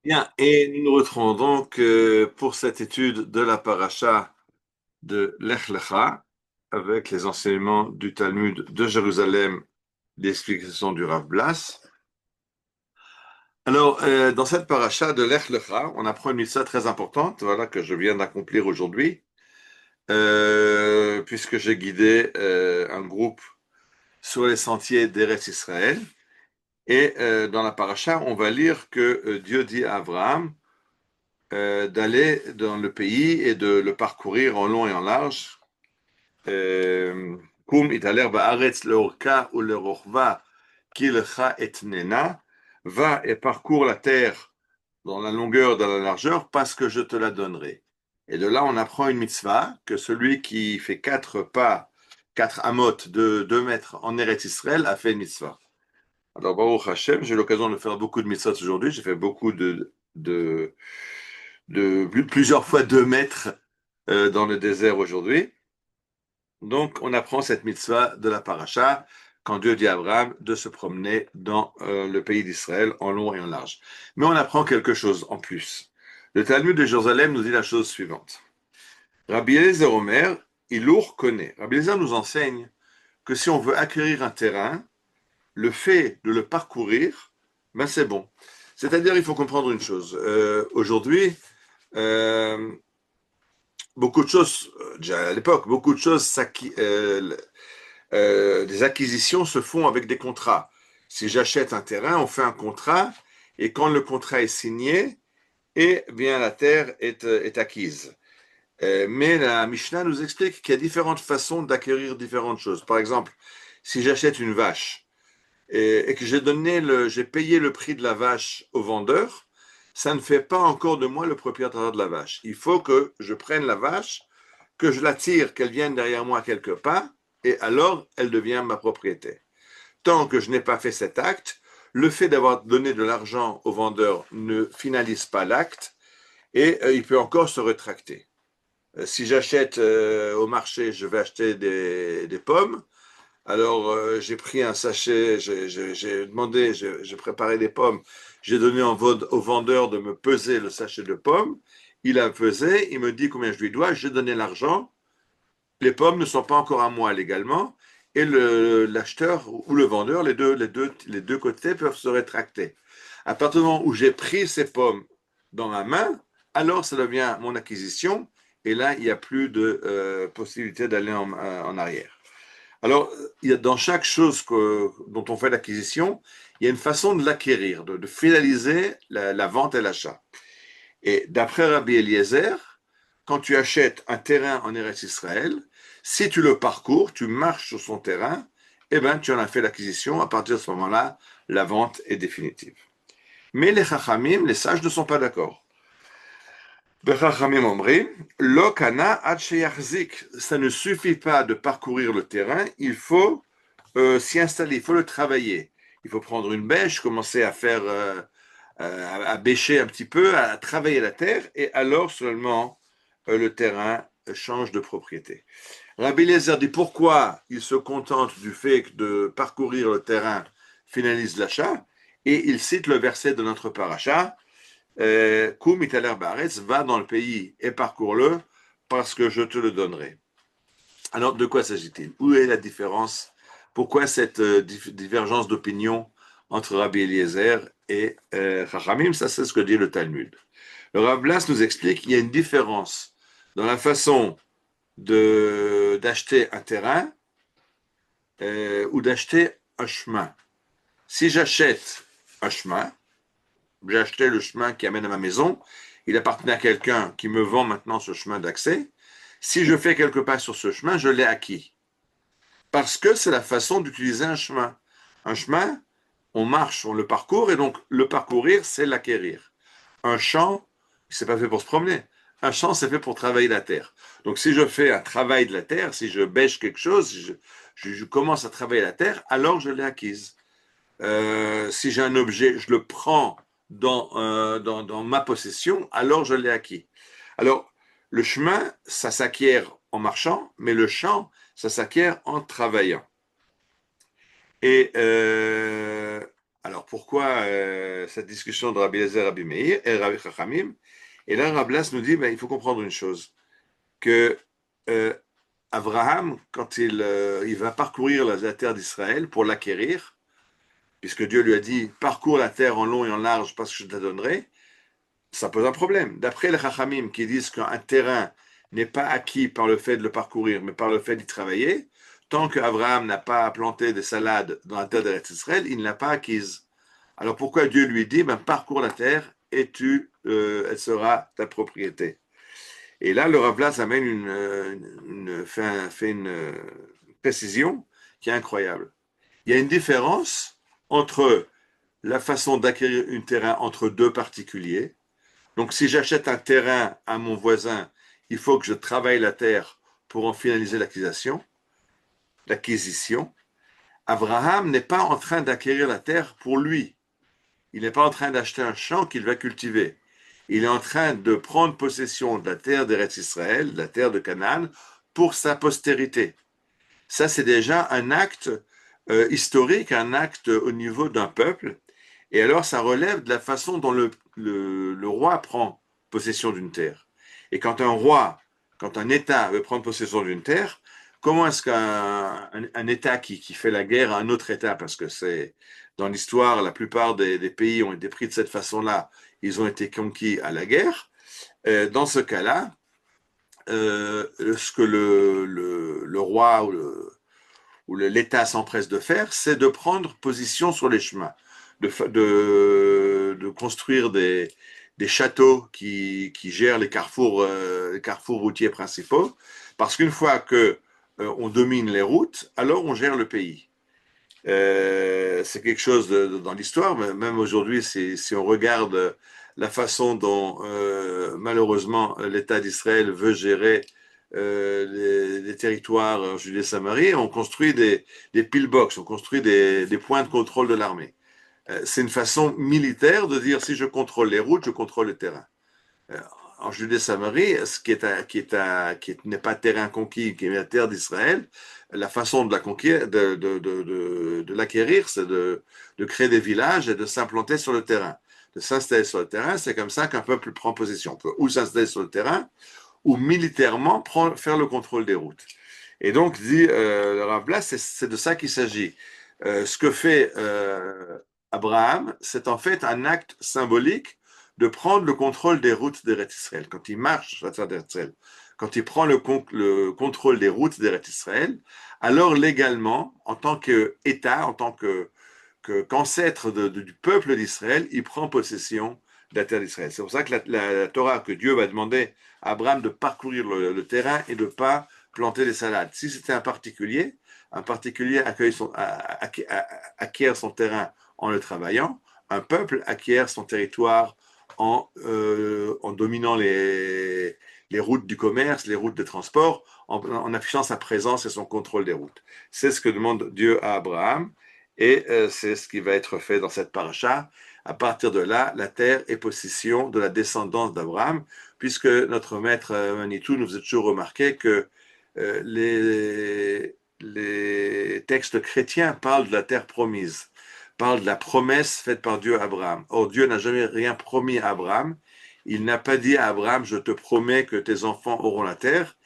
Bien, et nous nous retrouvons donc pour cette étude de la paracha de Lech Lecha avec les enseignements du Talmud de Jérusalem, l'explication du Rav Blas. Alors, dans cette paracha de Lech Lecha, on apprend une mitzvah très importante, voilà, que je viens d'accomplir aujourd'hui, puisque j'ai guidé un groupe sur les sentiers d'Eretz Israël. Et dans la paracha, on va lire que Dieu dit à Abraham, d'aller dans le pays et de le parcourir en long et en large. Kum italer ba'aretz leorka ou lerochva kilcha etnena. Va et parcours la terre dans la longueur, dans la largeur, parce que je te la donnerai. Et de là, on apprend une mitzvah, que celui qui fait 4 pas, 4 amot de 2 mètres en Eretz Israël a fait une mitzvah. Alors, Baruch Hashem, j'ai eu l'occasion de faire beaucoup de mitzvahs aujourd'hui. J'ai fait beaucoup de plusieurs fois 2 mètres dans le désert aujourd'hui. Donc, on apprend cette mitzvah de la paracha quand Dieu dit à Abraham de se promener dans le pays d'Israël en long et en large. Mais on apprend quelque chose en plus. Le Talmud de Jérusalem nous dit la chose suivante. Rabbi Eliezer Omer, il le reconnaît. Rabbi Eliezer nous enseigne que si on veut acquérir un terrain, le fait de le parcourir, ben c'est bon. C'est-à-dire, il faut comprendre une chose. Aujourd'hui, euh, beaucoup de choses, déjà à l'époque, beaucoup de choses, des acquisitions se font avec des contrats. Si j'achète un terrain, on fait un contrat, et quand le contrat est signé, eh bien la terre est acquise. Mais la Mishnah nous explique qu'il y a différentes façons d'acquérir différentes choses. Par exemple, si j'achète une vache et que j'ai payé le prix de la vache au vendeur, ça ne fait pas encore de moi le propriétaire de la vache. Il faut que je prenne la vache, que je la tire, qu'elle vienne derrière moi quelque part, et alors elle devient ma propriété. Tant que je n'ai pas fait cet acte, le fait d'avoir donné de l'argent au vendeur ne finalise pas l'acte et il peut encore se rétracter. Si j'achète au marché, je vais acheter des pommes. Alors, j'ai pris un sachet, j'ai demandé, j'ai préparé des pommes, j'ai donné au vendeur de me peser le sachet de pommes. Il a pesé, il me dit combien je lui dois, j'ai donné l'argent. Les pommes ne sont pas encore à moi légalement, et l'acheteur ou le vendeur, les deux côtés peuvent se rétracter. À partir du moment où j'ai pris ces pommes dans ma main, alors ça devient mon acquisition, et là, il n'y a plus de possibilité d'aller en arrière. Alors, dans chaque chose dont on fait l'acquisition, il y a une façon de l'acquérir, de finaliser la vente et l'achat. Et d'après Rabbi Eliezer, quand tu achètes un terrain en Eretz Israël, si tu le parcours, tu marches sur son terrain, eh ben, tu en as fait l'acquisition. À partir de ce moment-là, la vente est définitive. Mais les Chachamim, les sages, ne sont pas d'accord. Les Chachamim omri, lo kana ad sheyachzik. Ça ne suffit pas de parcourir le terrain, il faut s'y installer, il faut le travailler. Il faut prendre une bêche, commencer à faire, à bêcher un petit peu, à travailler la terre, et alors seulement le terrain change de propriété. Rabbi Eliezer dit pourquoi il se contente du fait que de parcourir le terrain finalise l'achat, et il cite le verset de notre paracha, Kum italer baaretz, va dans le pays et parcours-le, parce que je te le donnerai. Alors, de quoi s'agit-il? Où est la différence? Pourquoi cette divergence d'opinion entre Rabbi Eliezer et Chachamim? Ça, c'est ce que dit le Talmud. Le Rav Blas nous explique qu'il y a une différence dans la façon d'acheter un terrain ou d'acheter un chemin. Si j'achète un chemin, j'ai acheté le chemin qui amène à ma maison, il appartenait à quelqu'un qui me vend maintenant ce chemin d'accès. Si je fais quelques pas sur ce chemin, je l'ai acquis. Parce que c'est la façon d'utiliser un chemin. Un chemin, on marche, on le parcourt, et donc le parcourir, c'est l'acquérir. Un champ, c'est pas fait pour se promener. Un champ, c'est fait pour travailler la terre. Donc si je fais un travail de la terre, si je bêche quelque chose, si je commence à travailler la terre, alors je l'ai acquise. Si j'ai un objet, je le prends dans ma possession, alors je l'ai acquis. Alors, le chemin, ça s'acquiert en marchant, mais le champ, ça s'acquiert en travaillant. Et Alors pourquoi cette discussion de Rabbi Eliezer, Rabbi Meir et Rabbi Chachamim? Et là, Rabbi Las nous dit, ben, il faut comprendre une chose, que euh, Abraham, quand il va parcourir la terre d'Israël pour l'acquérir, puisque Dieu lui a dit, parcours la terre en long et en large parce que je te la donnerai, ça pose un problème. D'après les Chachamim qui disent qu'un terrain n'est pas acquis par le fait de le parcourir, mais par le fait d'y travailler, tant qu'Abraham n'a pas planté des salades dans la terre d'Israël, il ne l'a pas acquise. Alors pourquoi Dieu lui dit, ben, parcours la terre et elle sera ta propriété. Et là, le Rav Blas amène fait une précision qui est incroyable. Il y a une différence entre la façon d'acquérir un terrain entre deux particuliers. Donc, si j'achète un terrain à mon voisin, il faut que je travaille la terre pour en finaliser l'acquisition. Abraham n'est pas en train d'acquérir la terre pour lui. Il n'est pas en train d'acheter un champ qu'il va cultiver. Il est en train de prendre possession de la terre d'Eretz Israël, de la terre de Canaan, pour sa postérité. Ça, c'est déjà un acte historique, un acte au niveau d'un peuple. Et alors, ça relève de la façon dont le roi prend possession d'une terre. Et quand un État veut prendre possession d'une terre, comment est-ce qu'un État qui fait la guerre à un autre État, parce que c'est dans l'histoire, la plupart des pays ont été pris de cette façon-là, ils ont été conquis à la guerre. Dans ce cas-là, ce que le roi ou l'État s'empresse de faire, c'est de prendre position sur les chemins, de construire des châteaux qui gèrent les carrefours routiers principaux, parce qu'une fois que on domine les routes, alors on gère le pays. C'est quelque chose dans l'histoire, mais même aujourd'hui, si on regarde la façon dont malheureusement l'État d'Israël veut gérer les territoires en Judée-Samarie, on construit des pillbox, on construit des points de contrôle de l'armée. C'est une façon militaire de dire si je contrôle les routes, je contrôle le terrain. Euh, En Judée-Samarie, ce qui n'est pas terrain conquis, qui est la terre d'Israël, la façon de la conquérir, de l'acquérir, c'est de créer des villages et de s'implanter sur le terrain. De s'installer sur le terrain, c'est comme ça qu'un peuple prend possession. On peut ou s'installer sur le terrain, ou militairement faire le contrôle des routes. Et donc, dit le Rav Blas, c'est de ça qu'il s'agit. Ce que fait Abraham, c'est en fait un acte symbolique de prendre le contrôle des routes d'Eretz Israël. Quand il marche sur la terre d'Eretz Israël, quand il prend le contrôle des routes d'Eretz Israël, alors légalement, en tant qu'État, en tant qu'ancêtre du peuple d'Israël, il prend possession de la terre d'Israël. C'est pour ça que la Torah, que Dieu va demander à Abraham de parcourir le terrain et de ne pas planter des salades. Si c'était un particulier acquiert son terrain en le travaillant, un peuple acquiert son territoire en dominant les routes du commerce, les routes de transport, en affichant sa présence et son contrôle des routes. C'est ce que demande Dieu à Abraham, et c'est ce qui va être fait dans cette paracha. À partir de là, la terre est possession de la descendance d'Abraham, puisque notre maître Manitou nous a toujours remarqué que les textes chrétiens parlent de la terre promise, parlent de la promesse faite par Dieu à Abraham. Or, Dieu n'a jamais rien promis à Abraham. Il n'a pas dit à Abraham, je te promets que tes enfants auront la terre.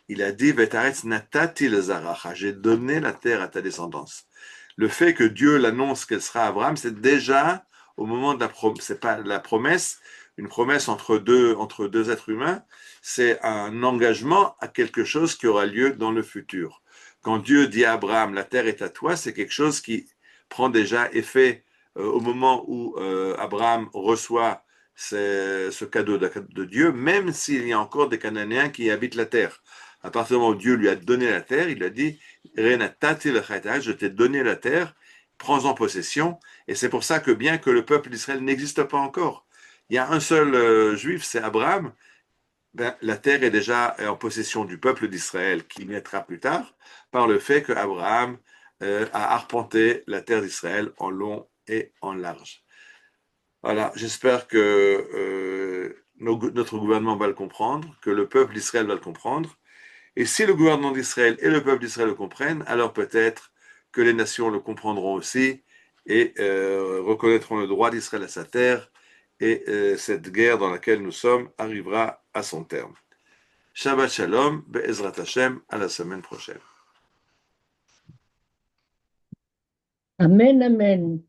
Il a dit, Vetaretz natati lezaracha, j'ai donné la terre à ta descendance. Le fait que Dieu l'annonce qu'elle sera à Abraham, c'est déjà au moment de la promesse, c'est pas la promesse, une promesse entre deux êtres humains, c'est un engagement à quelque chose qui aura lieu dans le futur. Quand Dieu dit à Abraham, la terre est à toi, c'est quelque chose qui prend déjà effet au moment où Abraham reçoit ce cadeau de Dieu, même s'il y a encore des Cananéens qui habitent la terre. À partir du moment où Dieu lui a donné la terre, il lui a dit, je t'ai donné la terre, prends-en possession. Et c'est pour ça que bien que le peuple d'Israël n'existe pas encore, il y a un seul juif, c'est Abraham, ben, la terre est déjà en possession du peuple d'Israël qui naîtra plus tard par le fait qu'Abraham a arpenté la terre d'Israël en long et en large. Voilà, j'espère que notre gouvernement va le comprendre, que le peuple d'Israël va le comprendre. Et si le gouvernement d'Israël et le peuple d'Israël le comprennent, alors peut-être que les nations le comprendront aussi et reconnaîtront le droit d'Israël à sa terre, et cette guerre dans laquelle nous sommes arrivera à son terme. Shabbat Shalom, Be'ezrat Hashem, à la semaine prochaine. Amen, amen.